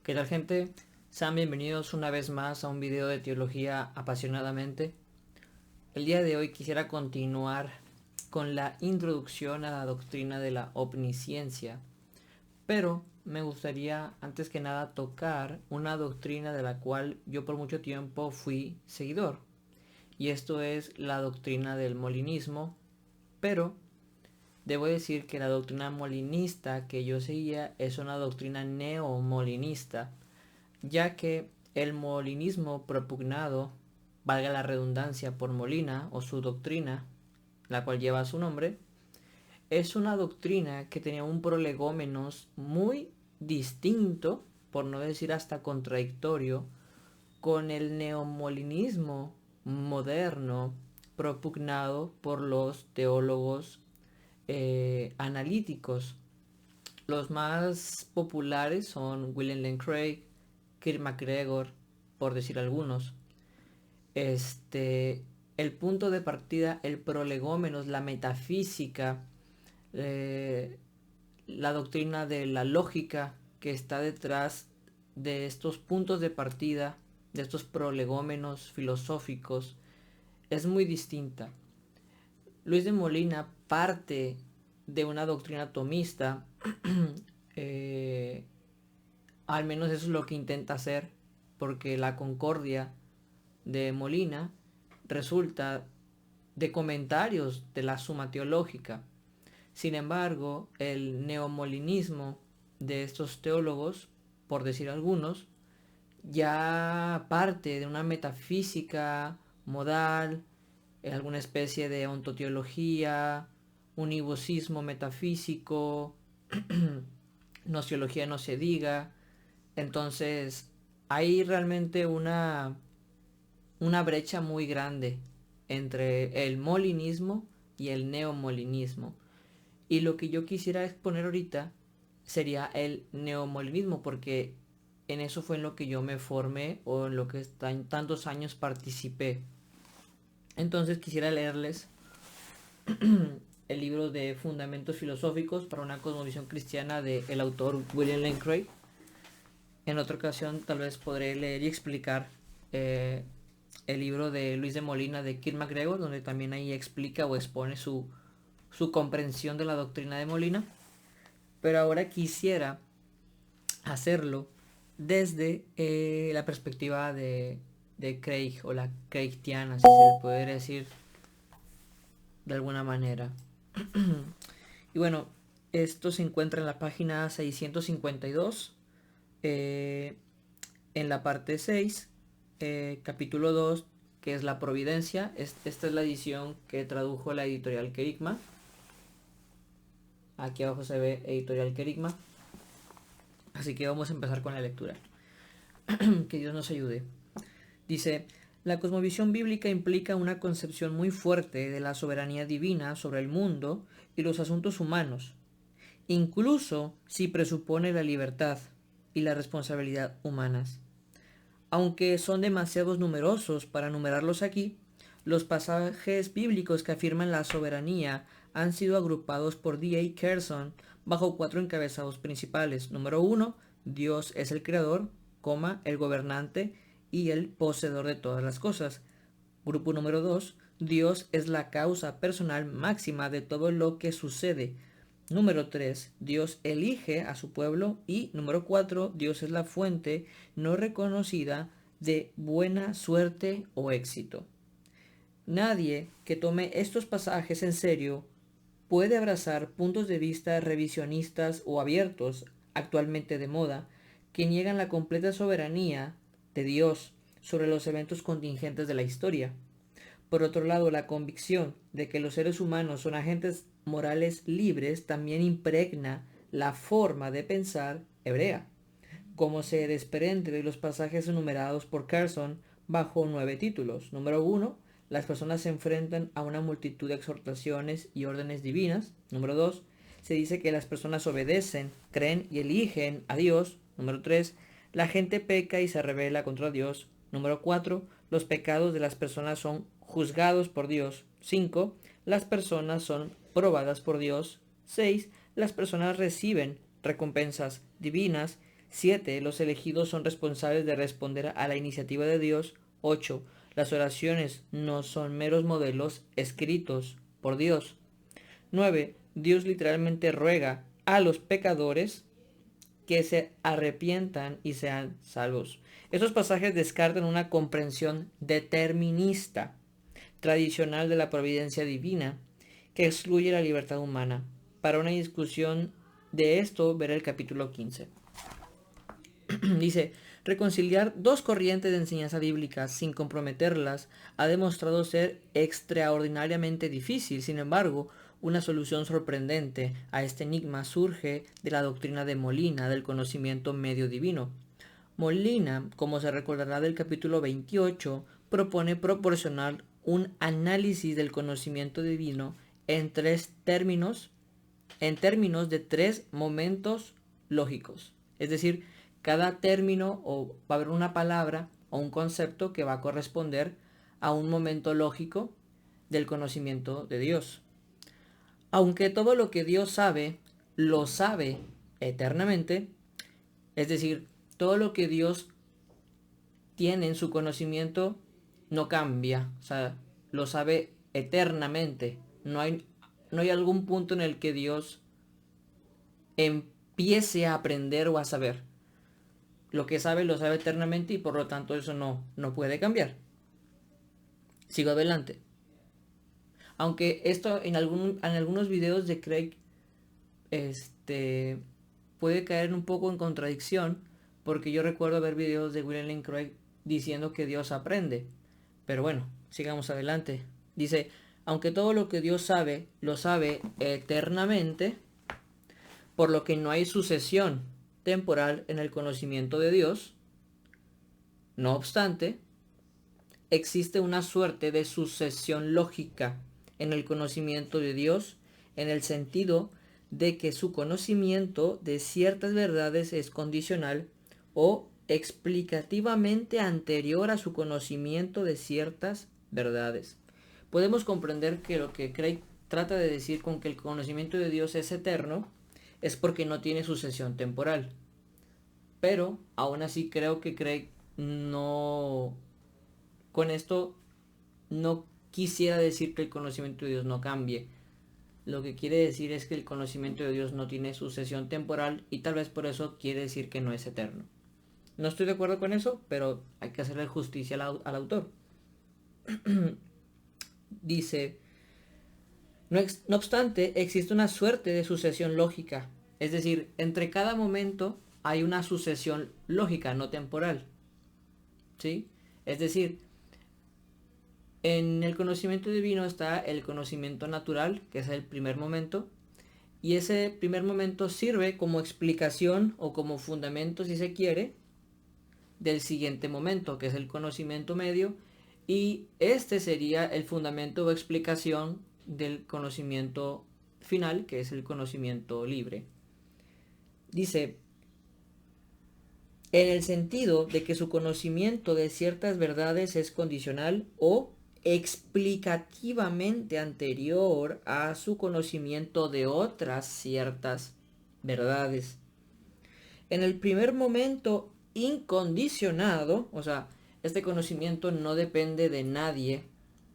¿Qué tal, gente? Sean bienvenidos una vez más a un video de teología apasionadamente. El día de hoy quisiera continuar con la introducción a la doctrina de la omnisciencia, pero me gustaría antes que nada tocar una doctrina de la cual yo por mucho tiempo fui seguidor, y esto es la doctrina del molinismo, pero debo decir que la doctrina molinista que yo seguía es una doctrina neomolinista, ya que el molinismo propugnado, valga la redundancia, por Molina o su doctrina, la cual lleva su nombre, es una doctrina que tenía un prolegómenos muy distinto, por no decir hasta contradictorio, con el neomolinismo moderno propugnado por los teólogos analíticos. Los más populares son William Lane Craig, Kirk McGregor, por decir algunos. El punto de partida, el prolegómenos, la metafísica, eh, la doctrina de la lógica que está detrás de estos puntos de partida, de estos prolegómenos filosóficos, es muy distinta. Luis de Molina parte de una doctrina tomista, eh, al menos eso es lo que intenta hacer, porque la concordia de Molina resulta de comentarios de la Suma Teológica. Sin embargo, el neomolinismo de estos teólogos, por decir algunos, ya parte de una metafísica modal, alguna especie de ontoteología, univocismo metafísico, nociología no se diga. Entonces, hay realmente una brecha muy grande entre el molinismo y el neomolinismo. Y lo que yo quisiera exponer ahorita sería el neomolinismo, porque en eso fue en lo que yo me formé o en lo que en tantos años participé. Entonces quisiera leerles el libro de Fundamentos Filosóficos para una Cosmovisión Cristiana del autor William Lane Craig. En otra ocasión tal vez podré leer y explicar el libro de Luis de Molina de Kirk McGregor, donde también ahí explica o expone su comprensión de la doctrina de Molina. Pero ahora quisiera hacerlo desde la perspectiva de Craig, o la Craigiana, si se le puede decir de alguna manera. Y bueno, esto se encuentra en la página 652, en la parte 6, capítulo 2, que es la providencia. Esta es la edición que tradujo la editorial Kerigma. Aquí abajo se ve editorial Kerigma. Así que vamos a empezar con la lectura. Que Dios nos ayude. Dice: la cosmovisión bíblica implica una concepción muy fuerte de la soberanía divina sobre el mundo y los asuntos humanos, incluso si presupone la libertad y la responsabilidad humanas. Aunque son demasiados numerosos para numerarlos aquí, los pasajes bíblicos que afirman la soberanía han sido agrupados por D.A. Carson bajo 4 encabezados principales. Número 1, Dios es el creador, el gobernante y el poseedor de todas las cosas. Grupo número 2, Dios es la causa personal máxima de todo lo que sucede. Número 3, Dios elige a su pueblo. Y número 4, Dios es la fuente no reconocida de buena suerte o éxito. Nadie que tome estos pasajes en serio puede abrazar puntos de vista revisionistas o abiertos, actualmente de moda, que niegan la completa soberanía de Dios sobre los eventos contingentes de la historia. Por otro lado, la convicción de que los seres humanos son agentes morales libres también impregna la forma de pensar hebrea, como se desprende de los pasajes enumerados por Carson bajo 9 títulos. Número 1, las personas se enfrentan a una multitud de exhortaciones y órdenes divinas. Número 2, se dice que las personas obedecen, creen y eligen a Dios. Número 3, la gente peca y se rebela contra Dios. Número 4, los pecados de las personas son juzgados por Dios. 5, las personas son probadas por Dios. 6, las personas reciben recompensas divinas. 7. Los elegidos son responsables de responder a la iniciativa de Dios. 8. Las oraciones no son meros modelos escritos por Dios. 9. Dios literalmente ruega a los pecadores que se arrepientan y sean salvos. Estos pasajes descartan una comprensión determinista tradicional de la providencia divina que excluye la libertad humana. Para una discusión de esto, veré el capítulo 15. Dice, reconciliar dos corrientes de enseñanza bíblica sin comprometerlas ha demostrado ser extraordinariamente difícil. Sin embargo, una solución sorprendente a este enigma surge de la doctrina de Molina del conocimiento medio divino. Molina, como se recordará del capítulo 28, propone proporcionar un análisis del conocimiento divino en términos de tres momentos lógicos. Es decir, cada término o va a haber una palabra o un concepto que va a corresponder a un momento lógico del conocimiento de Dios. Aunque todo lo que Dios sabe, lo sabe eternamente, es decir, todo lo que Dios tiene en su conocimiento no cambia, o sea, lo sabe eternamente. No hay algún punto en el que Dios empiece a aprender o a saber. Lo que sabe lo sabe eternamente y por lo tanto eso no puede cambiar. Sigo adelante. Aunque esto en algunos videos de Craig puede caer un poco en contradicción, porque yo recuerdo ver videos de William Lane Craig diciendo que Dios aprende. Pero bueno, sigamos adelante. Dice, aunque todo lo que Dios sabe, lo sabe eternamente, por lo que no hay sucesión temporal en el conocimiento de Dios, no obstante, existe una suerte de sucesión lógica en el conocimiento de Dios, en el sentido de que su conocimiento de ciertas verdades es condicional o explicativamente anterior a su conocimiento de ciertas verdades. Podemos comprender que lo que Craig trata de decir con que el conocimiento de Dios es eterno es porque no tiene sucesión temporal. Pero aún así creo que Craig con esto no quisiera decir que el conocimiento de Dios no cambie. Lo que quiere decir es que el conocimiento de Dios no tiene sucesión temporal y tal vez por eso quiere decir que no es eterno. No estoy de acuerdo con eso, pero hay que hacerle justicia al autor. Dice, no obstante, existe una suerte de sucesión lógica. Es decir, entre cada momento hay una sucesión lógica, no temporal. ¿Sí? Es decir, en el conocimiento divino está el conocimiento natural, que es el primer momento, y ese primer momento sirve como explicación o como fundamento, si se quiere, del siguiente momento, que es el conocimiento medio, y este sería el fundamento o explicación del conocimiento final, que es el conocimiento libre. Dice, en el sentido de que su conocimiento de ciertas verdades es condicional o explicativamente anterior a su conocimiento de otras ciertas verdades. En el primer momento incondicionado, o sea, este conocimiento no depende de nadie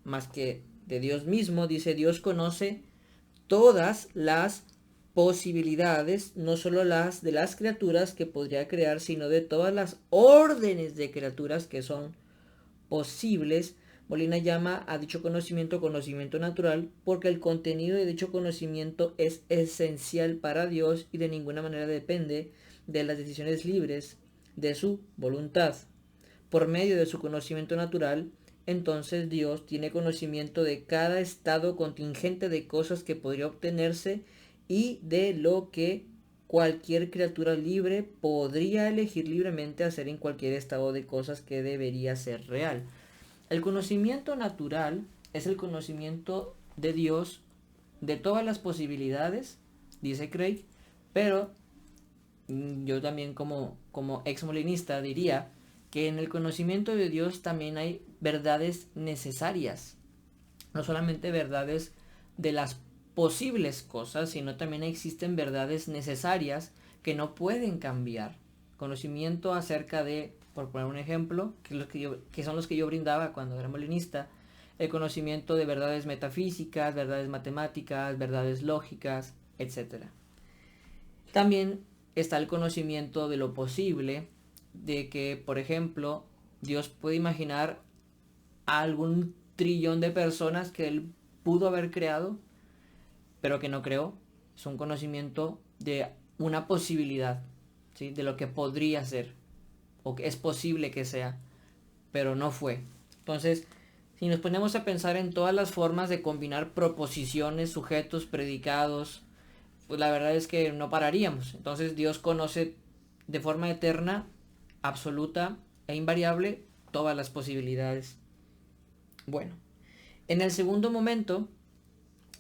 más que de Dios mismo. Dice, Dios conoce todas las posibilidades, no solo las de las criaturas que podría crear, sino de todas las órdenes de criaturas que son posibles. Molina llama a dicho conocimiento natural porque el contenido de dicho conocimiento es esencial para Dios y de ninguna manera depende de las decisiones libres de su voluntad. Por medio de su conocimiento natural, entonces Dios tiene conocimiento de cada estado contingente de cosas que podría obtenerse y de lo que cualquier criatura libre podría elegir libremente hacer en cualquier estado de cosas que debería ser real. El conocimiento natural es el conocimiento de Dios de todas las posibilidades, dice Craig, pero yo también como ex-molinista diría que en el conocimiento de Dios también hay verdades necesarias, no solamente verdades de las posibles cosas, sino también existen verdades necesarias que no pueden cambiar. Conocimiento acerca de, por poner un ejemplo, que son los que yo brindaba cuando era molinista, el conocimiento de verdades metafísicas, verdades matemáticas, verdades lógicas, etc. También está el conocimiento de lo posible, de que, por ejemplo, Dios puede imaginar a algún trillón de personas que Él pudo haber creado, pero que no creó. Es un conocimiento de una posibilidad, ¿sí? De lo que podría ser, o que es posible que sea, pero no fue. Entonces, si nos ponemos a pensar en todas las formas de combinar proposiciones, sujetos, predicados, pues la verdad es que no pararíamos. Entonces Dios conoce de forma eterna, absoluta e invariable todas las posibilidades. Bueno, en el segundo momento,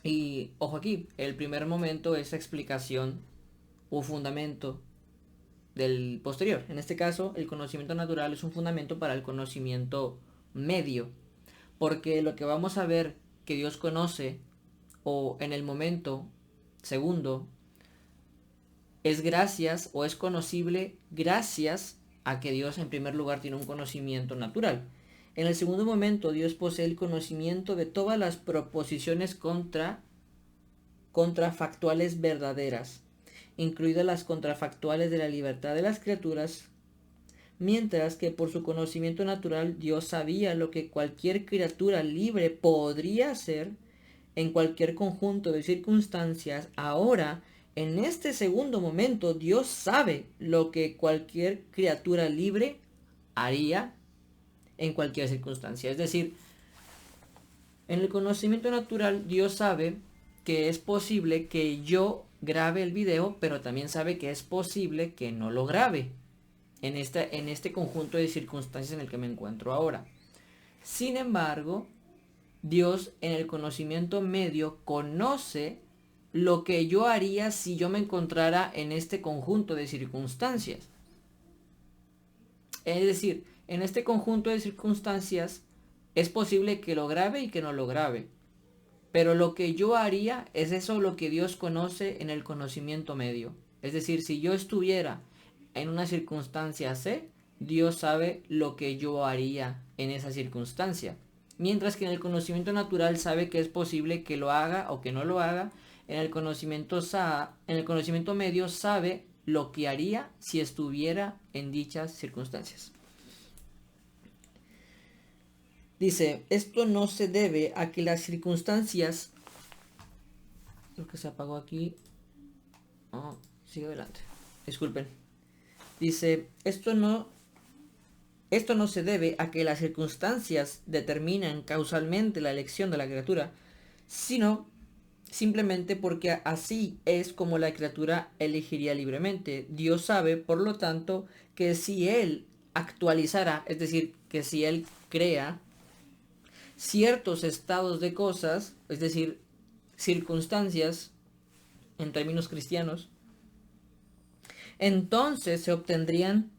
y ojo aquí, el primer momento es explicación o fundamento del posterior. En este caso, el conocimiento natural es un fundamento para el conocimiento medio, porque lo que vamos a ver que Dios conoce, o en el momento segundo, es gracias o es conocible gracias a que Dios en primer lugar tiene un conocimiento natural. En el segundo momento, Dios posee el conocimiento de todas las proposiciones contrafactuales verdaderas, incluidas las contrafactuales de la libertad de las criaturas, mientras que por su conocimiento natural Dios sabía lo que cualquier criatura libre podría hacer en cualquier conjunto de circunstancias. Ahora, en este segundo momento, Dios sabe lo que cualquier criatura libre haría en cualquier circunstancia. Es decir, en el conocimiento natural, Dios sabe que es posible que yo grabe el video, pero también sabe que es posible que no lo grabe en este conjunto de circunstancias en el que me encuentro ahora. Sin embargo, Dios en el conocimiento medio conoce lo que yo haría si yo me encontrara en este conjunto de circunstancias. Es decir, en este conjunto de circunstancias es posible que lo grabe y que no lo grabe. Pero lo que yo haría es eso lo que Dios conoce en el conocimiento medio. Es decir, si yo estuviera en una circunstancia C, Dios sabe lo que yo haría en esa circunstancia. Mientras que en el conocimiento natural sabe que es posible que lo haga o que no lo haga. En el conocimiento medio sabe lo que haría si estuviera en dichas circunstancias. Dice, esto no se debe a que las circunstancias... Creo que se apagó aquí. Oh, sigue adelante. Disculpen. Dice, esto no se debe a que las circunstancias determinan causalmente la elección de la criatura, sino simplemente porque así es como la criatura elegiría libremente. Dios sabe, por lo tanto, que si Él actualizara, es decir, que si Él crea ciertos estados de cosas, es decir, circunstancias, en términos cristianos, entonces se obtendrían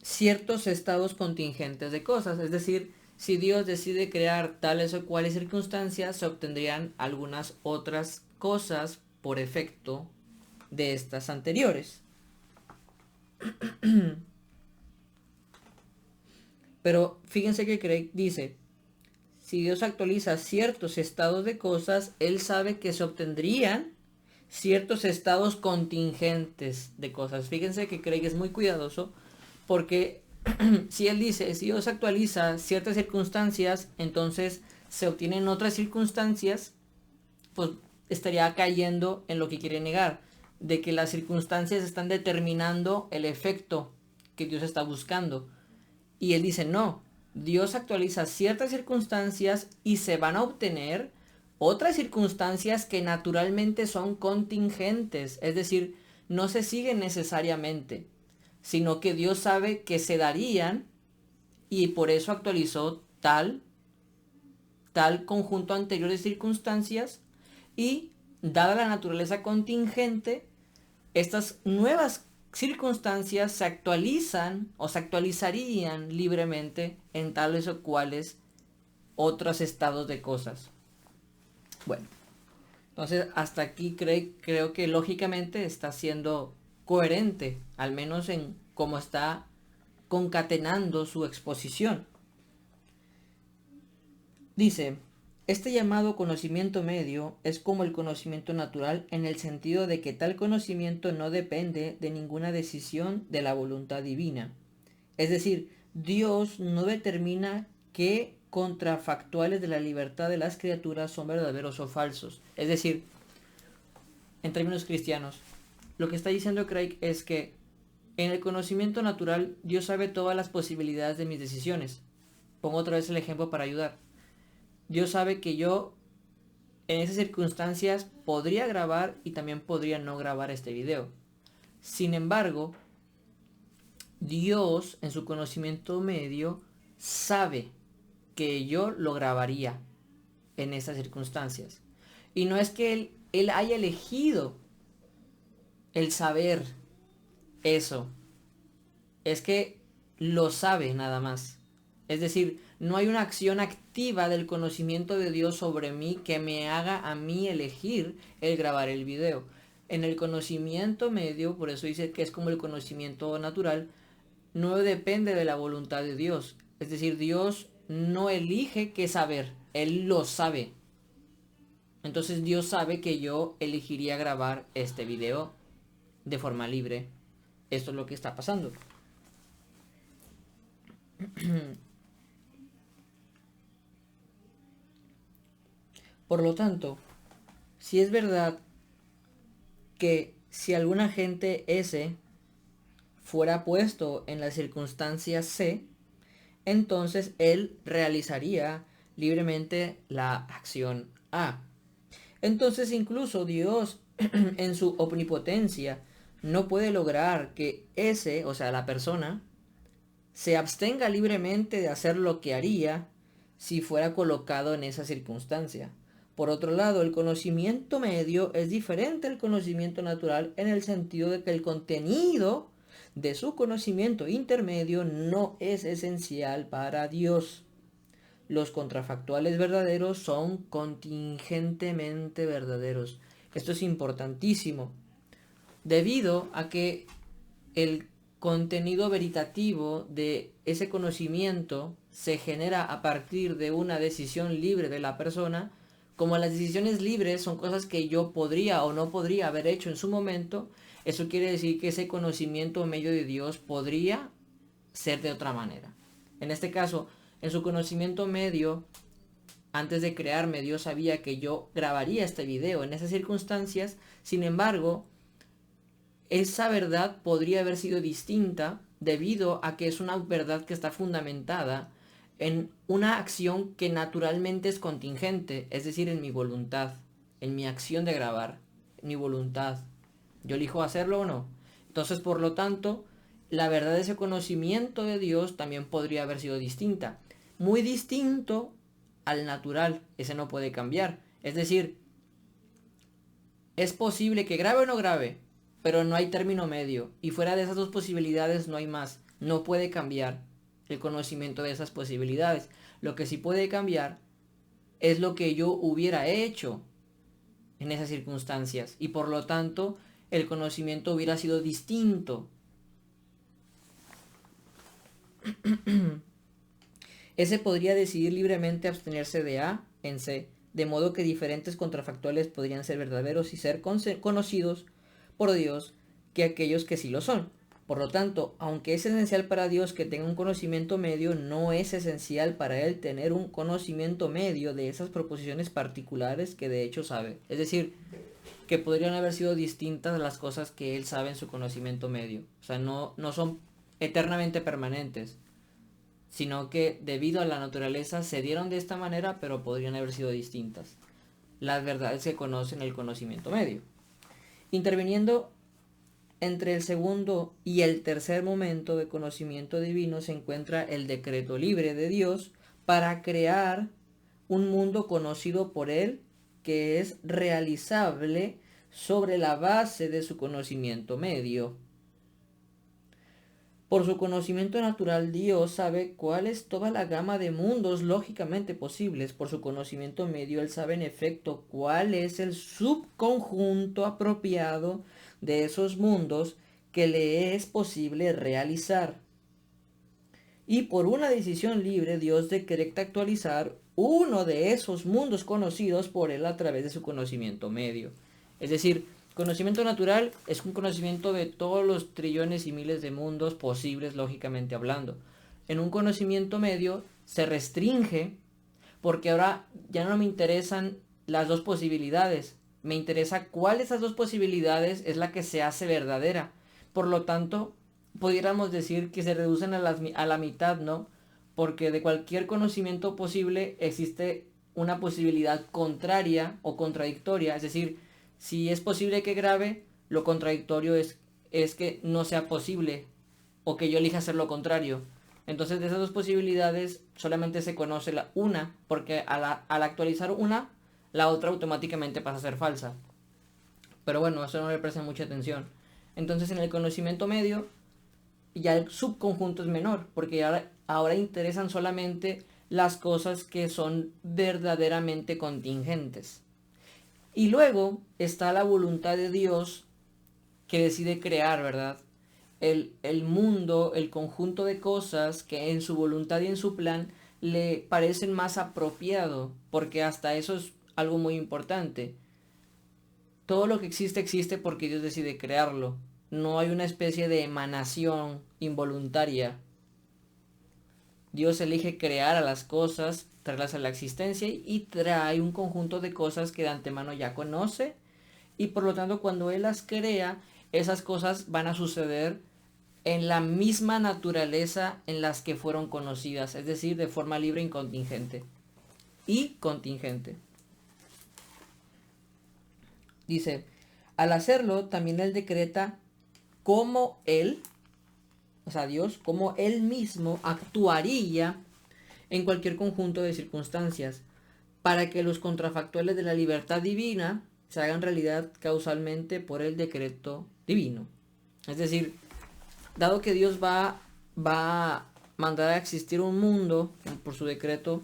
ciertos estados contingentes de cosas. Es decir, si Dios decide crear tales o cuales circunstancias, se obtendrían algunas otras cosas por efecto de estas anteriores. Pero fíjense que Craig dice, si Dios actualiza ciertos estados de cosas, Él sabe que se obtendrían ciertos estados contingentes de cosas. Fíjense que Craig es muy cuidadoso porque si Él dice, si Dios actualiza ciertas circunstancias, entonces se obtienen otras circunstancias, pues estaría cayendo en lo que quiere negar, de que las circunstancias están determinando el efecto que Dios está buscando. Y Él dice, no, Dios actualiza ciertas circunstancias y se van a obtener otras circunstancias que naturalmente son contingentes, es decir, no se siguen necesariamente, sino que Dios sabe que se darían y por eso actualizó tal conjunto anterior de circunstancias y, dada la naturaleza contingente, estas nuevas circunstancias se actualizan o se actualizarían libremente en tales o cuales otros estados de cosas. Bueno, entonces hasta aquí creo que lógicamente está siendo coherente, al menos en cómo está concatenando su exposición. Dice, este llamado conocimiento medio es como el conocimiento natural en el sentido de que tal conocimiento no depende de ninguna decisión de la voluntad divina. Es decir, Dios no determina qué contrafactuales de la libertad de las criaturas son verdaderos o falsos. Es decir, en términos cristianos, lo que está diciendo Craig es que en el conocimiento natural Dios sabe todas las posibilidades de mis decisiones. Pongo otra vez el ejemplo para ayudar. Dios sabe que yo en esas circunstancias podría grabar y también podría no grabar este video. Sin embargo, Dios en su conocimiento medio sabe que yo lo grabaría en esas circunstancias. Y no es que él haya elegido el saber eso, es que lo sabe nada más. Es decir, no hay una acción activa del conocimiento de Dios sobre mí que me haga a mí elegir el grabar el video. En el conocimiento medio, por eso dice que es como el conocimiento natural, no depende de la voluntad de Dios. Es decir, Dios no elige qué saber, Él lo sabe. Entonces Dios sabe que yo elegiría grabar este video de forma libre. Esto es lo que está pasando. Por lo tanto, si es verdad que si algún agente S fuera puesto en la circunstancia C, entonces él realizaría libremente la acción A. Entonces incluso Dios en su omnipotencia no puede lograr que ese, o sea, la persona, se abstenga libremente de hacer lo que haría si fuera colocado en esa circunstancia. Por otro lado, el conocimiento medio es diferente al conocimiento natural en el sentido de que el contenido de su conocimiento intermedio no es esencial para Dios. Los contrafactuales verdaderos son contingentemente verdaderos. Esto es importantísimo, debido a que el contenido veritativo de ese conocimiento se genera a partir de una decisión libre de la persona. Como las decisiones libres son cosas que yo podría o no podría haber hecho en su momento, eso quiere decir que ese conocimiento medio de Dios podría ser de otra manera. En este caso, en su conocimiento medio, antes de crearme, Dios sabía que yo grabaría este video en esas circunstancias. Sin embargo, esa verdad podría haber sido distinta debido a que es una verdad que está fundamentada en una acción que naturalmente es contingente, es decir, en mi voluntad, en mi acción de grabar, en mi voluntad. ¿Yo elijo hacerlo o no? Entonces, por lo tanto, la verdad de ese conocimiento de Dios también podría haber sido distinta. Muy distinto al natural, ese no puede cambiar. Es decir, es posible que grabe o no grabe, pero no hay término medio. Y fuera de esas dos posibilidades no hay más. No puede cambiar el conocimiento de esas posibilidades. Lo que sí puede cambiar es lo que yo hubiera hecho en esas circunstancias. Y por lo tanto, el conocimiento hubiera sido distinto. Ese podría decidir libremente abstenerse de A en C, de modo que diferentes contrafactuales podrían ser verdaderos y ser conocidos por Dios que aquellos que sí lo son. Por lo tanto, aunque es esencial para Dios que tenga un conocimiento medio, no es esencial para Él tener un conocimiento medio de esas proposiciones particulares que de hecho sabe. Es decir, que podrían haber sido distintas las cosas que Él sabe en su conocimiento medio. O sea, no son eternamente permanentes, sino que debido a la naturaleza se dieron de esta manera, pero podrían haber sido distintas. Las verdades se conocen en el conocimiento medio. Interviniendo entre el segundo y el tercer momento de conocimiento divino se encuentra el decreto libre de Dios para crear un mundo conocido por Él que es realizable sobre la base de su conocimiento medio. Por su conocimiento natural, Dios sabe cuál es toda la gama de mundos lógicamente posibles. Por su conocimiento medio, Él sabe en efecto cuál es el subconjunto apropiado de esos mundos que le es posible realizar. Y por una decisión libre, Dios decreta actualizar uno de esos mundos conocidos por él a través de su conocimiento medio. Es decir, conocimiento natural es un conocimiento de todos los trillones y miles de mundos posibles, lógicamente hablando. En un conocimiento medio se restringe porque ahora ya no me interesan las dos posibilidades. Me interesa cuál de esas dos posibilidades es la que se hace verdadera. Por lo tanto, pudiéramos decir que se reducen a la mitad, ¿no? Porque de cualquier conocimiento posible existe una posibilidad contraria o contradictoria. Es decir, si es posible que grabe, lo contradictorio es que no sea posible o que yo elija hacer lo contrario. Entonces de esas dos posibilidades solamente se conoce una, porque al actualizar una, la otra automáticamente pasa a ser falsa. Pero bueno, eso no le presta mucha atención. Entonces en el conocimiento medio ya el subconjunto es menor, porque ahora interesan solamente las cosas que son verdaderamente contingentes. Y luego está la voluntad de Dios que decide crear, ¿verdad? El mundo, el conjunto de cosas que en su voluntad y en su plan le parecen más apropiado, porque hasta eso es algo muy importante. Todo lo que existe existe porque Dios decide crearlo. No hay una especie de emanación involuntaria. Dios elige crear a las cosas, traerlas a la existencia y trae un conjunto de cosas que de antemano ya conoce y por lo tanto cuando Él las crea, esas cosas van a suceder en la misma naturaleza en las que fueron conocidas, es decir, de forma libre y contingente. Y contingente. Dice, al hacerlo, también Él decreta cómo Él, o sea, Dios, cómo Él mismo actuaría en cualquier conjunto de circunstancias, para que los contrafactuales de la libertad divina se hagan realidad causalmente por el decreto divino. Es decir, dado que Dios va a mandar a existir un mundo por su decreto,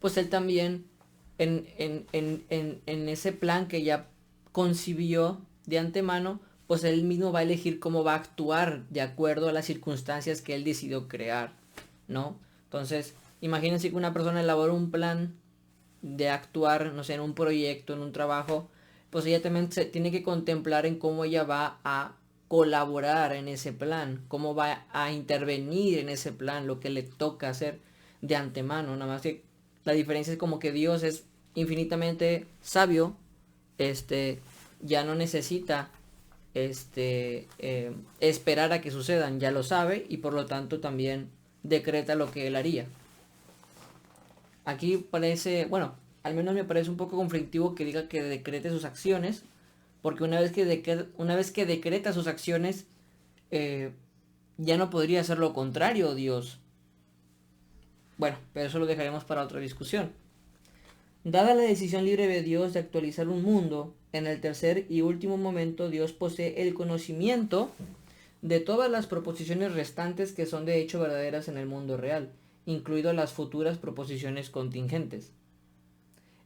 pues Él también en ese plan que ya concibió de antemano, pues Él mismo va a elegir cómo va a actuar de acuerdo a las circunstancias que Él decidió crear, ¿no? Entonces, imagínense que una persona elabora un plan de actuar, no sé, en un proyecto, en un trabajo, pues ella también se tiene que contemplar en cómo ella va a colaborar en ese plan, cómo va a intervenir en ese plan, lo que le toca hacer de antemano. Nada más que la diferencia es como que Dios es infinitamente sabio, ya no necesita esperar a que sucedan, ya lo sabe y por lo tanto también decreta lo que él haría. Aquí parece, bueno, al menos me parece un poco conflictivo que diga que decrete sus acciones, porque una vez que decreta sus acciones, ya no podría hacer lo contrario Dios. Bueno, pero eso lo dejaremos para otra discusión. Dada la decisión libre de Dios de actualizar un mundo, en el tercer y último momento Dios posee el conocimiento de todas las proposiciones restantes que son de hecho verdaderas en el mundo real, incluido las futuras proposiciones contingentes.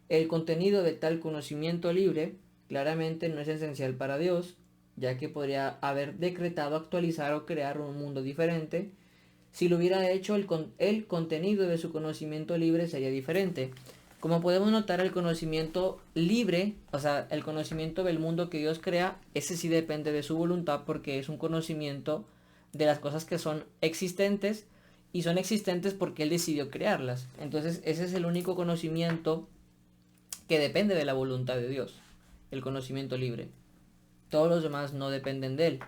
El contenido de tal conocimiento libre claramente no es esencial para Dios, ya que podría haber decretado actualizar o crear un mundo diferente. Si lo hubiera hecho, el contenido de su conocimiento libre sería diferente. Como podemos notar, el conocimiento libre, o sea, el conocimiento del mundo que Dios crea, ese sí depende de su voluntad porque es un conocimiento de las cosas que son existentes y son existentes porque Él decidió crearlas. Entonces, ese es el único conocimiento que depende de la voluntad de Dios, el conocimiento libre. Todos los demás no dependen de Él.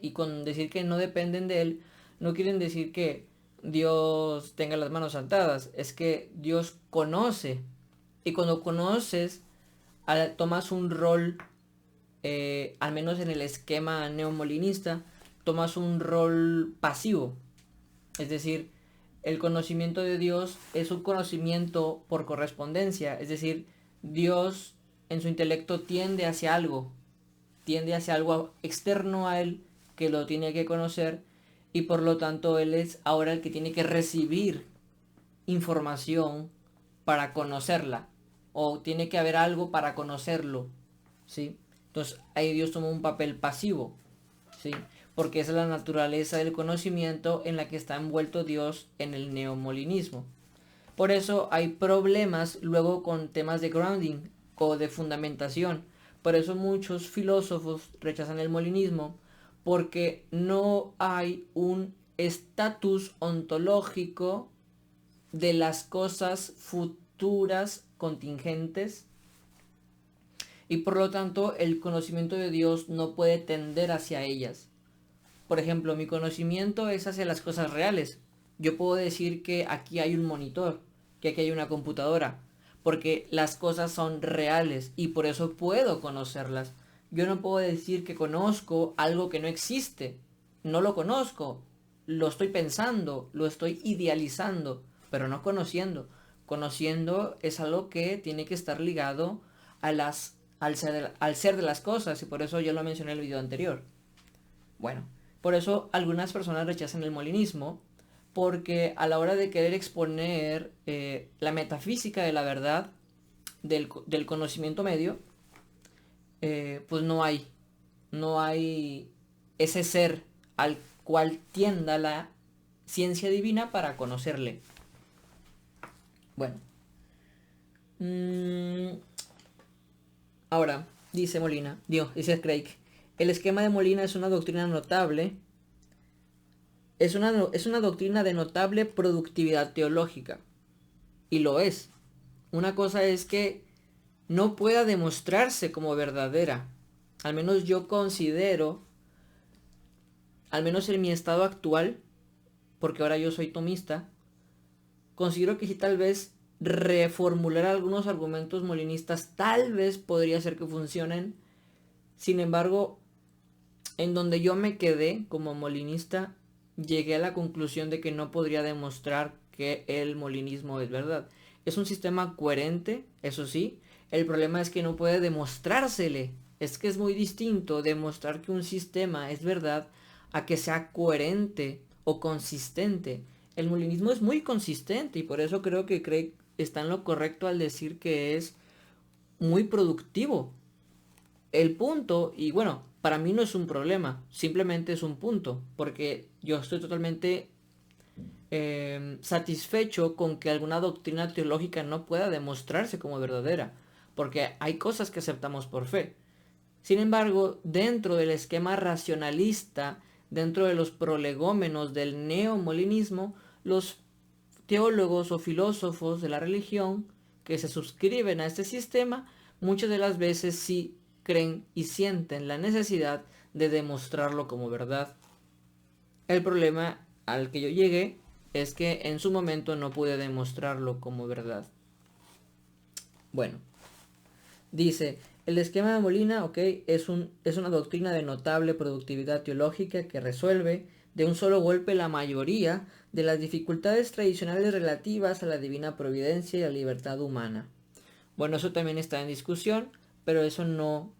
Y con decir que no dependen de Él, no quieren decir que Dios tenga las manos atadas, es que Dios conoce. Y cuando conoces, tomas un rol, al menos en el esquema neomolinista, tomas un rol pasivo. Es decir, el conocimiento de Dios es un conocimiento por correspondencia. Es decir, Dios en su intelecto tiende hacia algo externo a Él que lo tiene que conocer y por lo tanto Él es ahora el que tiene que recibir información para conocerla o tiene que haber algo para conocerlo, ¿sí? Entonces ahí Dios toma un papel pasivo. ¿sí? Porque esa es la naturaleza del conocimiento en la que está envuelto Dios en el neomolinismo. Por eso hay problemas luego con temas de grounding o de fundamentación. Por eso muchos filósofos rechazan el molinismo, porque no hay un estatus ontológico de las cosas futuras contingentes, y por lo tanto el conocimiento de Dios no puede tender hacia ellas. Por ejemplo, mi conocimiento es hacia las cosas reales. Yo puedo decir que aquí hay un monitor, que aquí hay una computadora, porque las cosas son reales y por eso puedo conocerlas. Yo no puedo decir que conozco algo que no existe. No lo conozco, lo estoy pensando, lo estoy idealizando, pero no conociendo. Conociendo es algo que tiene que estar ligado a al ser de las cosas, y por eso yo lo mencioné en el video anterior. Bueno, por eso algunas personas rechazan el molinismo, porque a la hora de querer exponer la metafísica de la verdad, del conocimiento medio, pues no hay ese ser al cual tienda la ciencia divina para conocerle. Bueno, ahora, dice Craig, el esquema de Molina es una doctrina notable, es una doctrina de notable productividad teológica, y lo es. Una cosa es que no pueda demostrarse como verdadera. Al menos yo considero, al menos en mi estado actual, porque ahora yo soy tomista, considero que si tal vez reformular algunos argumentos molinistas tal vez podría ser que funcionen. Sin embargo, en donde yo me quedé como molinista, llegué a la conclusión de que no podría demostrar que el molinismo es verdad. Es un sistema coherente, eso sí. El problema es que no puede demostrársele. Es que es muy distinto demostrar que un sistema es verdad a que sea coherente o consistente. El molinismo es muy consistente y por eso creo que Craig está en lo correcto al decir que es muy productivo. El punto, y bueno, para mí no es un problema, simplemente es un punto, porque yo estoy totalmente satisfecho con que alguna doctrina teológica no pueda demostrarse como verdadera, porque hay cosas que aceptamos por fe. Sin embargo, dentro del esquema racionalista, dentro de los prolegómenos del neomolinismo, los teólogos o filósofos de la religión que se suscriben a este sistema muchas de las veces sí creen y sienten la necesidad de demostrarlo como verdad. El problema al que yo llegué es que en su momento no pude demostrarlo como verdad. Bueno, dice, el esquema de Molina, es una doctrina de notable productividad teológica que resuelve de un solo golpe la mayoría de las dificultades tradicionales relativas a la divina providencia y a la libertad humana. Bueno, eso también está en discusión, pero eso no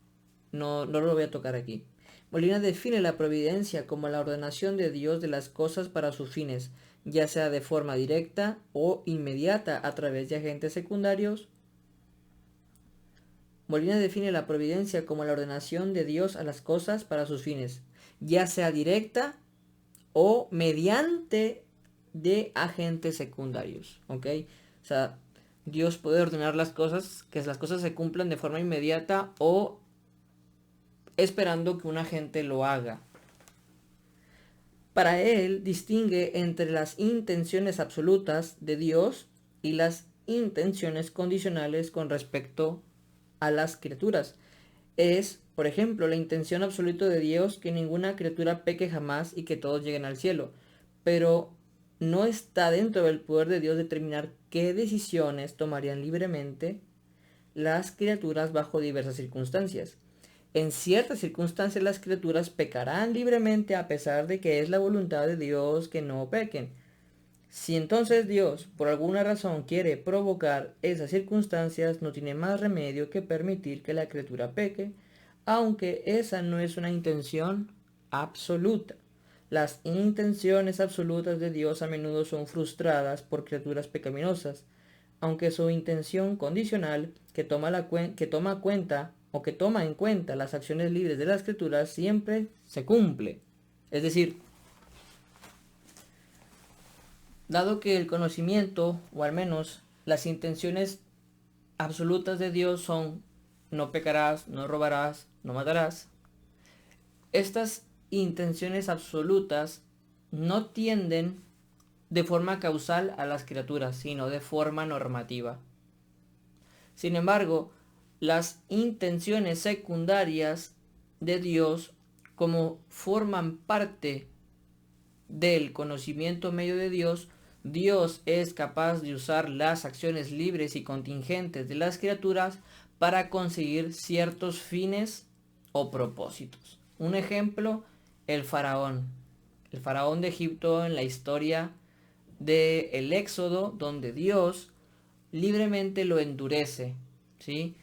lo voy a tocar aquí. Molina define la providencia como la ordenación de Dios de las cosas para sus fines, ya sea de forma directa o inmediata a través de agentes secundarios. Molina define la providencia como la ordenación de Dios a las cosas para sus fines, ya sea directa o mediante de agentes secundarios, ¿ok? O sea, Dios puede ordenar las cosas, que las cosas se cumplan de forma inmediata o esperando que un agente lo haga. Para él distingue entre las intenciones absolutas de Dios y las intenciones condicionales con respecto a las criaturas. Es, por ejemplo, la intención absoluta de Dios que ninguna criatura peque jamás y que todos lleguen al cielo. Pero no está dentro del poder de Dios determinar qué decisiones tomarían libremente las criaturas bajo diversas circunstancias. En ciertas circunstancias las criaturas pecarán libremente a pesar de que es la voluntad de Dios que no pequen. Si entonces Dios por alguna razón quiere provocar esas circunstancias, no tiene más remedio que permitir que la criatura peque, aunque esa no es una intención absoluta. Las intenciones absolutas de Dios a menudo son frustradas por criaturas pecaminosas, aunque su intención condicional, que toma cuenta o que toma en cuenta las acciones libres de la Escritura siempre se cumple. Es decir, dado que el conocimiento, o al menos las intenciones absolutas de Dios son no pecarás, no robarás, no matarás, estas intenciones absolutas no tienden de forma causal a las criaturas, sino de forma normativa. Sin embargo, las intenciones secundarias de Dios, como forman parte del conocimiento medio de Dios, Dios es capaz de usar las acciones libres y contingentes de las criaturas para conseguir ciertos fines o propósitos. Un ejemplo, el faraón de Egipto en la historia del Éxodo, donde Dios libremente lo endurece, ¿sí?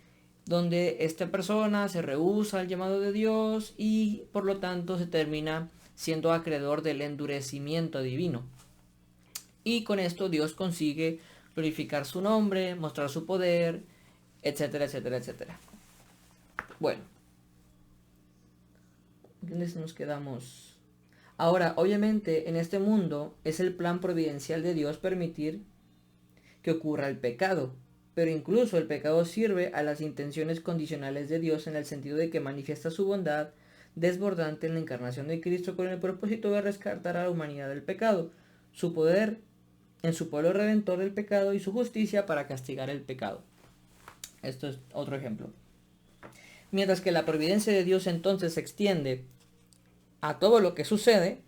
Donde esta persona se rehúsa al llamado de Dios y por lo tanto se termina siendo acreedor del endurecimiento divino. Y con esto Dios consigue glorificar su nombre, mostrar su poder, etcétera, etcétera, etcétera. Bueno, ¿dónde nos quedamos? Ahora, obviamente, en este mundo es el plan providencial de Dios permitir que ocurra el pecado, pero incluso el pecado sirve a las intenciones condicionales de Dios en el sentido de que manifiesta su bondad desbordante en la encarnación de Cristo con el propósito de rescatar a la humanidad del pecado, su poder en su pueblo redentor del pecado y su justicia para castigar el pecado. Esto es otro ejemplo. Mientras que la providencia de Dios entonces se extiende a todo lo que sucede,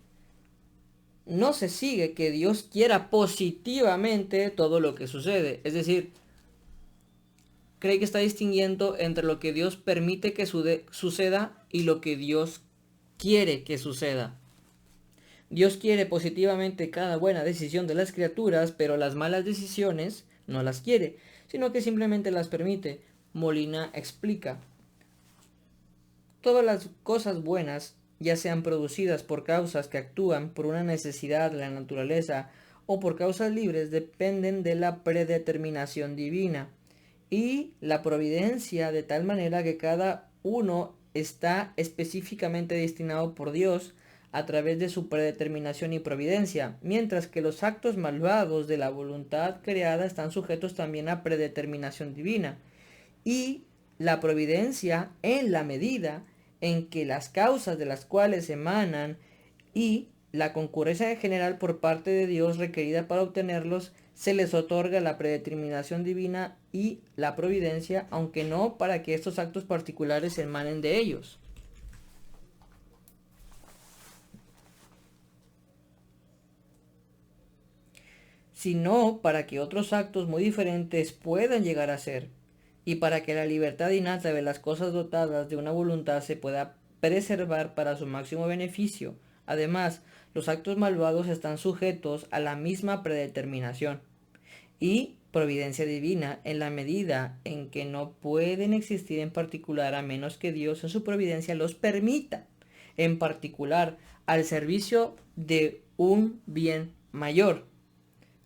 no se sigue que Dios quiera positivamente todo lo que sucede. Es decir, cree que está distinguiendo entre lo que Dios permite que suceda y lo que Dios quiere que suceda. Dios quiere positivamente cada buena decisión de las criaturas, pero las malas decisiones no las quiere, sino que simplemente las permite. Molina explica: todas las cosas buenas, ya sean producidas por causas que actúan por una necesidad de la naturaleza o por causas libres, dependen de la predeterminación divina y la providencia, de tal manera que cada uno está específicamente destinado por Dios a través de su predeterminación y providencia, mientras que los actos malvados de la voluntad creada están sujetos también a predeterminación divina y la providencia en la medida en que las causas de las cuales emanan y la concurrencia general por parte de Dios requerida para obtenerlos, se les otorga la predeterminación divina y la providencia, aunque no para que estos actos particulares emanen de ellos. Sino para que otros actos muy diferentes puedan llegar a ser, y para que la libertad innata de las cosas dotadas de una voluntad se pueda preservar para su máximo beneficio. Además, los actos malvados están sujetos a la misma predeterminación y providencia divina en la medida en que no pueden existir en particular a menos que Dios en su providencia los permita, en particular al servicio de un bien mayor.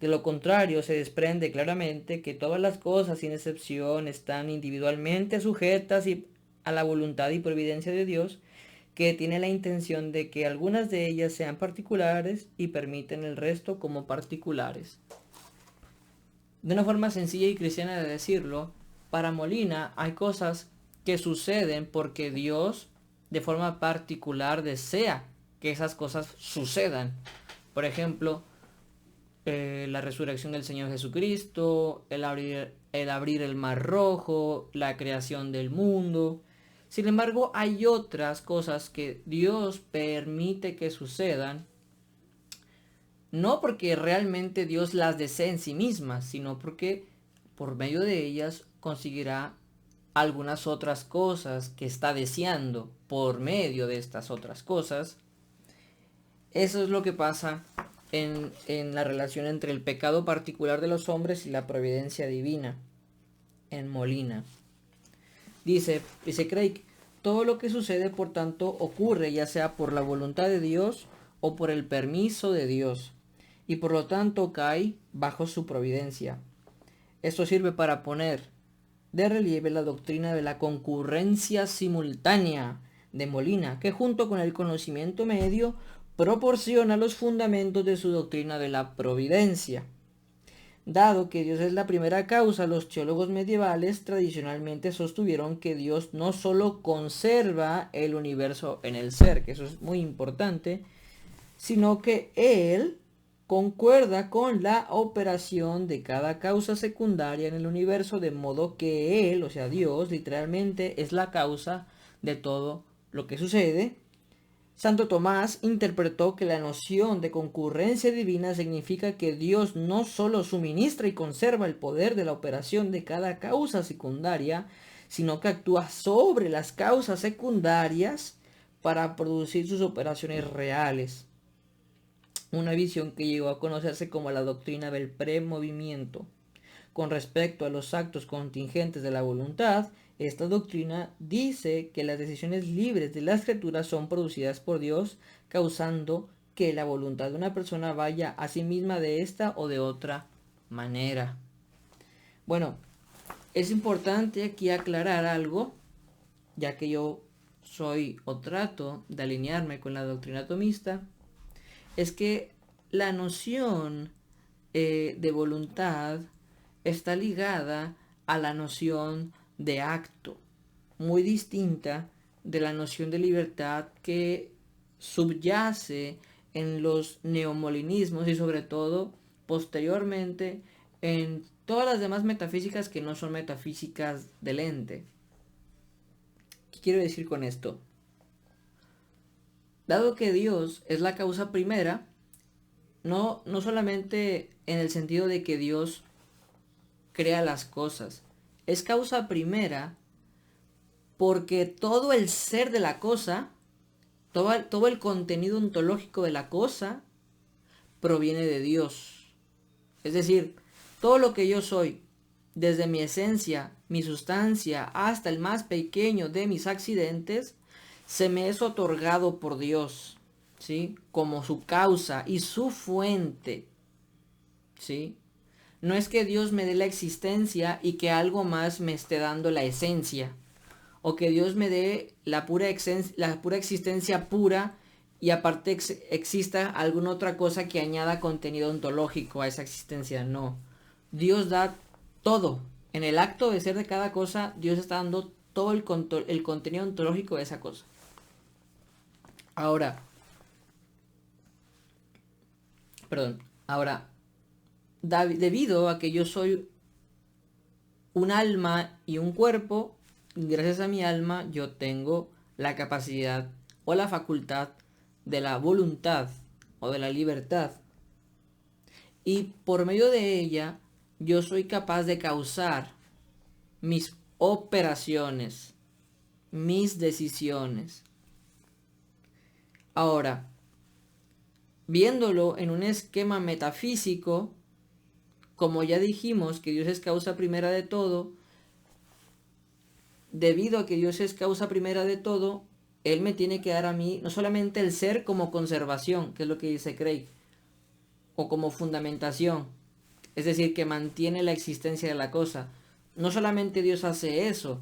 De lo contrario, se desprende claramente que todas las cosas, sin excepción, están individualmente sujetas a la voluntad y providencia de Dios, que tiene la intención de que algunas de ellas sean particulares y permiten el resto como particulares. De una forma sencilla y cristiana de decirlo, para Molina hay cosas que suceden porque Dios de forma particular desea que esas cosas sucedan. Por ejemplo, la resurrección del Señor Jesucristo, el abrir el mar rojo, la creación del mundo. Sin embargo, hay otras cosas que Dios permite que sucedan, no porque realmente Dios las desee en sí mismas, sino porque por medio de ellas conseguirá algunas otras cosas que está deseando por medio de estas otras cosas. Eso es lo que pasa en la relación entre el pecado particular de los hombres y la providencia divina en Molina. Dice Craig, todo lo que sucede por tanto ocurre ya sea por la voluntad de Dios o por el permiso de Dios y por lo tanto cae bajo su providencia. Esto sirve para poner de relieve la doctrina de la concurrencia simultánea de Molina, que junto con el conocimiento medio proporciona los fundamentos de su doctrina de la providencia. Dado que Dios es la primera causa, los teólogos medievales tradicionalmente sostuvieron que Dios no solo conserva el universo en el ser, que eso es muy importante, sino que Él concuerda con la operación de cada causa secundaria en el universo, de modo que Él, o sea Dios, literalmente es la causa de todo lo que sucede. Santo Tomás interpretó que la noción de concurrencia divina significa que Dios no solo suministra y conserva el poder de la operación de cada causa secundaria, sino que actúa sobre las causas secundarias para producir sus operaciones reales. Una visión que llegó a conocerse como la doctrina del premovimiento. Con respecto a los actos contingentes de la voluntad, esta doctrina dice que las decisiones libres de las criaturas son producidas por Dios, causando que la voluntad de una persona vaya a sí misma de esta o de otra manera. Bueno, es importante aquí aclarar algo, ya que yo soy o trato de alinearme con la doctrina tomista, es que la noción de voluntad está ligada a la noción de acto, muy distinta de la noción de libertad que subyace en los neomolinismos y sobre todo posteriormente en todas las demás metafísicas que no son metafísicas del ente. ¿Qué quiero decir con esto? Dado que Dios es la causa primera, no solamente en el sentido de que Dios crea las cosas, es causa primera porque todo el ser de la cosa, todo el contenido ontológico de la cosa, proviene de Dios. Es decir, todo lo que yo soy, desde mi esencia, mi sustancia, hasta el más pequeño de mis accidentes, se me es otorgado por Dios, ¿sí? Como su causa y su fuente, ¿sí? No es que Dios me dé la existencia y que algo más me esté dando la esencia, o que Dios me dé la pura existencia pura y aparte exista alguna otra cosa que añada contenido ontológico a esa existencia. No, Dios da todo. En el acto de ser de cada cosa, Dios está dando todo el contenido ontológico de esa cosa. Ahora, debido a que yo soy un alma y un cuerpo, gracias a mi alma yo tengo la capacidad o la facultad de la voluntad o de la libertad. Y por medio de ella yo soy capaz de causar mis operaciones, mis decisiones. Ahora, viéndolo en un esquema metafísico, como ya dijimos que Dios es causa primera de todo, debido a que Dios es causa primera de todo, Él me tiene que dar a mí no solamente el ser como conservación, que es lo que dice Craig, o como fundamentación, es decir, que mantiene la existencia de la cosa. No solamente Dios hace eso,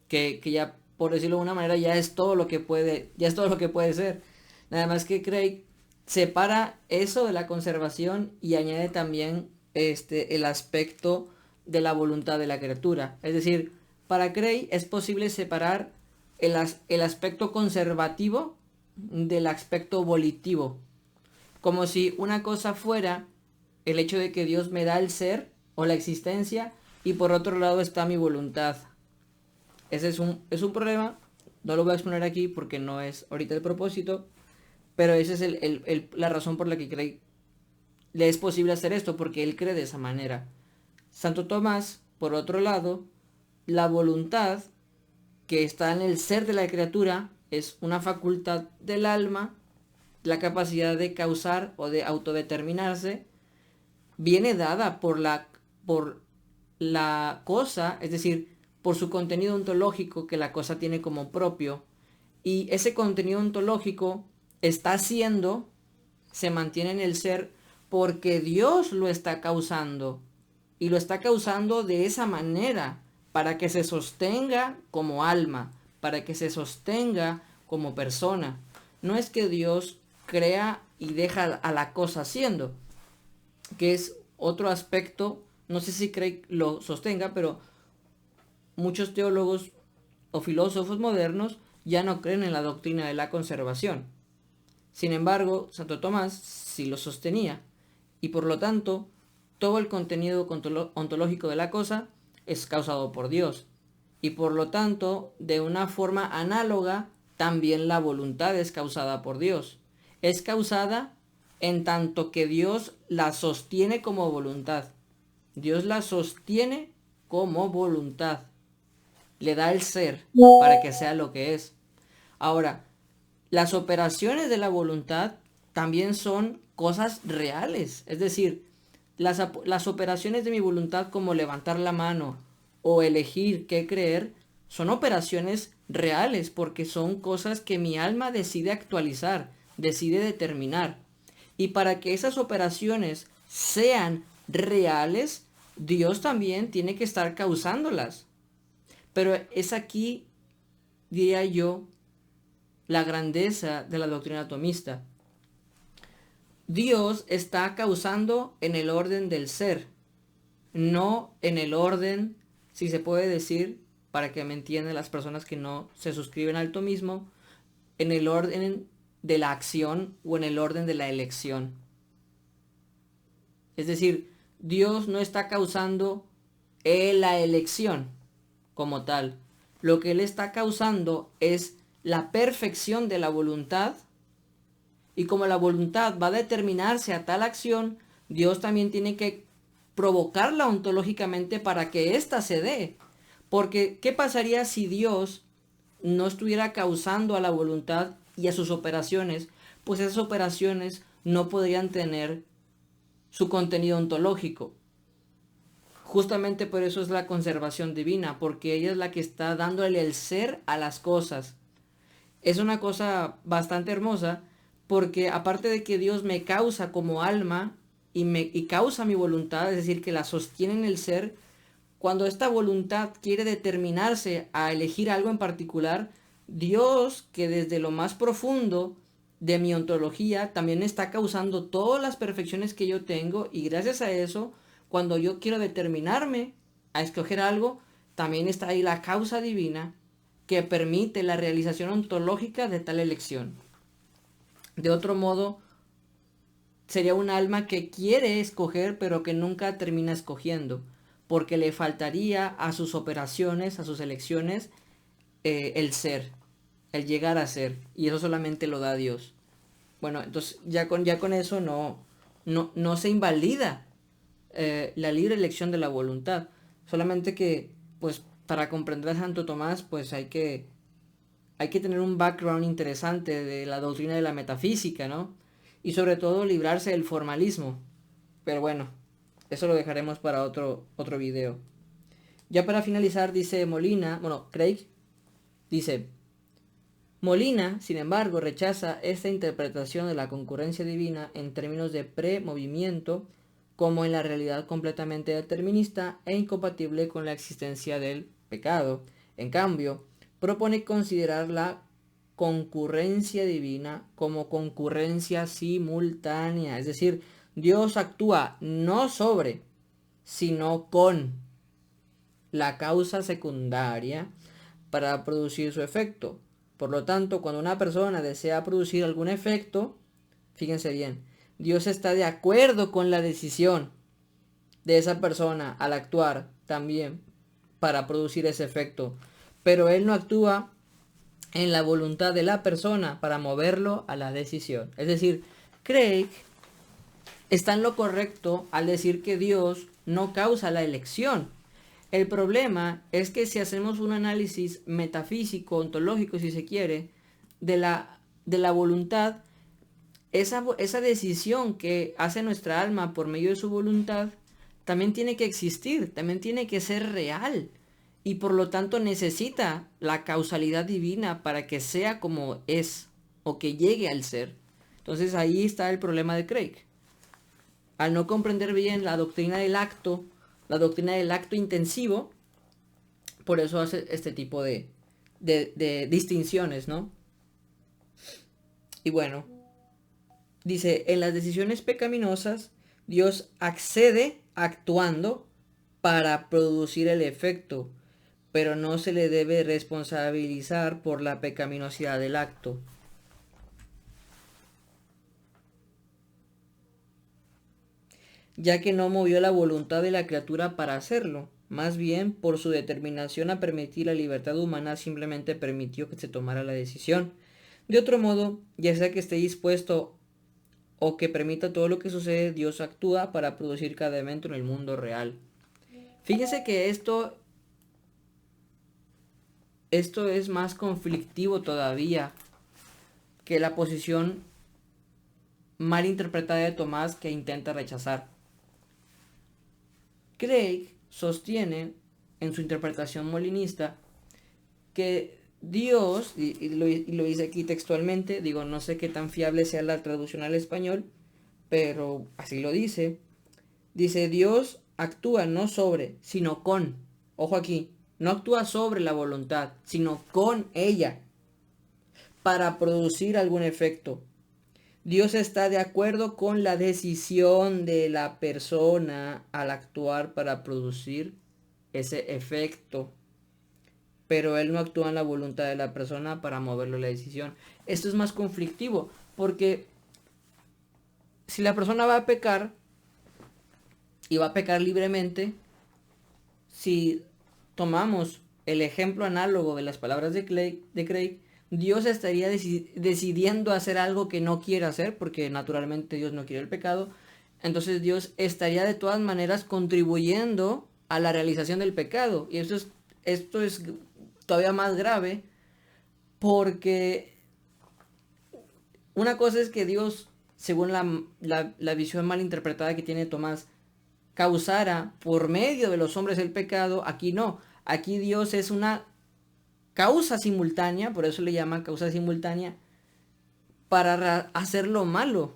que ya, por decirlo de una manera, ya es todo lo que puede ser. Nada más que Craig separa eso de la conservación y añade también el aspecto de la voluntad de la criatura. Es decir, para Craig es posible separar el aspecto conservativo del aspecto volitivo. Como si una cosa fuera el hecho de que Dios me da el ser o la existencia y por otro lado está mi voluntad. Ese es un problema, no lo voy a exponer aquí porque no es ahorita el propósito, pero esa es la razón por la que Craig le es posible hacer esto, porque él cree de esa manera. Santo Tomás, por otro lado, la voluntad que está en el ser de la criatura es una facultad del alma, la capacidad de causar o de autodeterminarse, viene dada por la cosa, es decir, por su contenido ontológico que la cosa tiene como propio, y ese contenido ontológico se mantiene en el ser porque Dios lo está causando, y lo está causando de esa manera, para que se sostenga como alma, para que se sostenga como persona. No es que Dios crea y deja a la cosa haciendo, que es otro aspecto, no sé si Craig lo sostenga, pero muchos teólogos o filósofos modernos ya no creen en la doctrina de la conservación. Sin embargo, Santo Tomás sí lo sostenía, y por lo tanto, todo el contenido ontológico de la cosa es causado por Dios. Y por lo tanto, de una forma análoga, también la voluntad es causada por Dios. Es causada en tanto que Dios la sostiene como voluntad. Dios la sostiene como voluntad. Le da el ser para que sea lo que es. Ahora, las operaciones de la voluntad también son cosas reales. Es decir, las operaciones de mi voluntad como levantar la mano o elegir qué creer son operaciones reales porque son cosas que mi alma decide actualizar, decide determinar. Y para que esas operaciones sean reales, Dios también tiene que estar causándolas. Pero es aquí, diría yo, la grandeza de la doctrina atomista. Dios está causando en el orden del ser, no en el orden, si se puede decir, para que me entiendan las personas que no se suscriben al tomismo, en el orden de la acción o en el orden de la elección. Es decir, Dios no está causando la elección como tal. Lo que Él está causando es la perfección de la voluntad, y como la voluntad va a determinarse a tal acción, Dios también tiene que provocarla ontológicamente para que ésta se dé. Porque, ¿qué pasaría si Dios no estuviera causando a la voluntad y a sus operaciones? Pues esas operaciones no podrían tener su contenido ontológico. Justamente por eso es la conservación divina, porque ella es la que está dándole el ser a las cosas. Es una cosa bastante hermosa, porque aparte de que Dios me causa como alma y causa mi voluntad, es decir, que la sostiene en el ser, cuando esta voluntad quiere determinarse a elegir algo en particular, Dios, que desde lo más profundo de mi ontología también está causando todas las perfecciones que yo tengo, y gracias a eso, cuando yo quiero determinarme a escoger algo, también está ahí la causa divina que permite la realización ontológica de tal elección. De otro modo, sería un alma que quiere escoger pero que nunca termina escogiendo, porque le faltaría a sus operaciones, a sus elecciones, el ser, el llegar a ser, y eso solamente lo da Dios. Bueno, entonces ya con eso no se invalida la libre elección de la voluntad, solamente que pues para comprender a Santo Tomás pues hay que tener un background interesante de la doctrina de la metafísica, ¿no? Y sobre todo librarse del formalismo. Pero bueno, eso lo dejaremos para otro video. Ya para finalizar, dice Molina, Craig dice, Molina, sin embargo, rechaza esta interpretación de la concurrencia divina en términos de premovimiento como en la realidad completamente determinista e incompatible con la existencia del pecado. En cambio, propone considerar la concurrencia divina como concurrencia simultánea, es decir, Dios actúa no sobre, sino con la causa secundaria para producir su efecto. Por lo tanto, cuando una persona desea producir algún efecto, fíjense bien, Dios está de acuerdo con la decisión de esa persona al actuar también para producir ese efecto, pero Él no actúa en la voluntad de la persona para moverlo a la decisión. Es decir, Craig está en lo correcto al decir que Dios no causa la elección. El problema es que si hacemos un análisis metafísico, ontológico, si se quiere, de la voluntad, esa decisión que hace nuestra alma por medio de su voluntad, también tiene que existir, también tiene que ser real. Y por lo tanto necesita la causalidad divina para que sea como es o que llegue al ser. Entonces ahí está el problema de Craig. Al no comprender bien la doctrina del acto intensivo, Por eso hace este tipo de distinciones, ¿no? Y bueno, dice, en las decisiones pecaminosas, Dios accede actuando para producir el efecto, pero no se le debe responsabilizar por la pecaminosidad del acto. Ya que no movió la voluntad de la criatura para hacerlo, más bien por su determinación a permitir la libertad humana simplemente permitió que se tomara la decisión. De otro modo, ya sea que esté dispuesto o que permita todo lo que sucede, Dios actúa para producir cada evento en el mundo real. Fíjese que esto es más conflictivo todavía que la posición mal interpretada de Tomás que intenta rechazar. Craig sostiene en su interpretación molinista que Dios, y lo dice aquí textualmente, digo, no sé qué tan fiable sea la traducción al español, pero así lo dice. Dice, Dios actúa no sobre, sino con. Ojo aquí, no actúa sobre la voluntad, sino con ella, para producir algún efecto. Dios está de acuerdo con la decisión de la persona al actuar para producir ese efecto, pero Él no actúa en la voluntad de la persona para moverlo a la decisión. Esto es más conflictivo, porque si la persona va a pecar, y va a pecar libremente, si tomamos el ejemplo análogo de las palabras de Craig, Dios estaría decidiendo hacer algo que no quiere hacer, porque naturalmente Dios no quiere el pecado. Entonces Dios estaría de todas maneras contribuyendo a la realización del pecado. Y esto es todavía más grave, porque una cosa es que Dios, según la visión mal interpretada que tiene Tomás, causara por medio de los hombres el pecado. Aquí no. Aquí Dios es una causa simultánea, por eso le llaman causa simultánea, para hacer lo malo,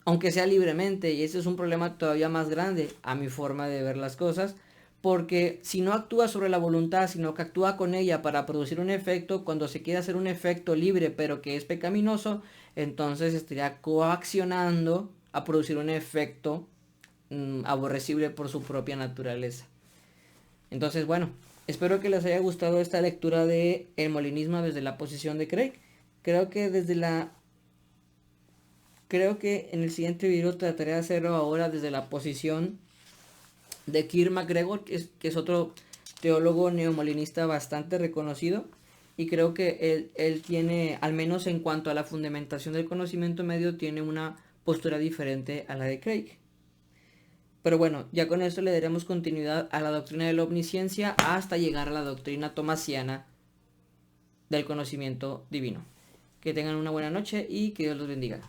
aunque sea libremente. Y ese es un problema todavía más grande a mi forma de ver las cosas, porque si no actúa sobre la voluntad, sino que actúa con ella para producir un efecto, cuando se quiere hacer un efecto libre pero que es pecaminoso, entonces estaría coaccionando a producir un efecto aborrecible por su propia naturaleza. Entonces, bueno, espero que les haya gustado esta lectura de el molinismo desde la posición de Craig. Creo que en el siguiente video trataré de hacerlo ahora desde la posición de Kierkegaard MacGregor, que es otro teólogo neomolinista bastante reconocido, y creo que él tiene, al menos en cuanto a la fundamentación del conocimiento medio, tiene una postura diferente a la de Craig. Pero bueno, ya con esto le daremos continuidad a la doctrina de la omnisciencia hasta llegar a la doctrina tomasiana del conocimiento divino. Que tengan una buena noche y que Dios los bendiga.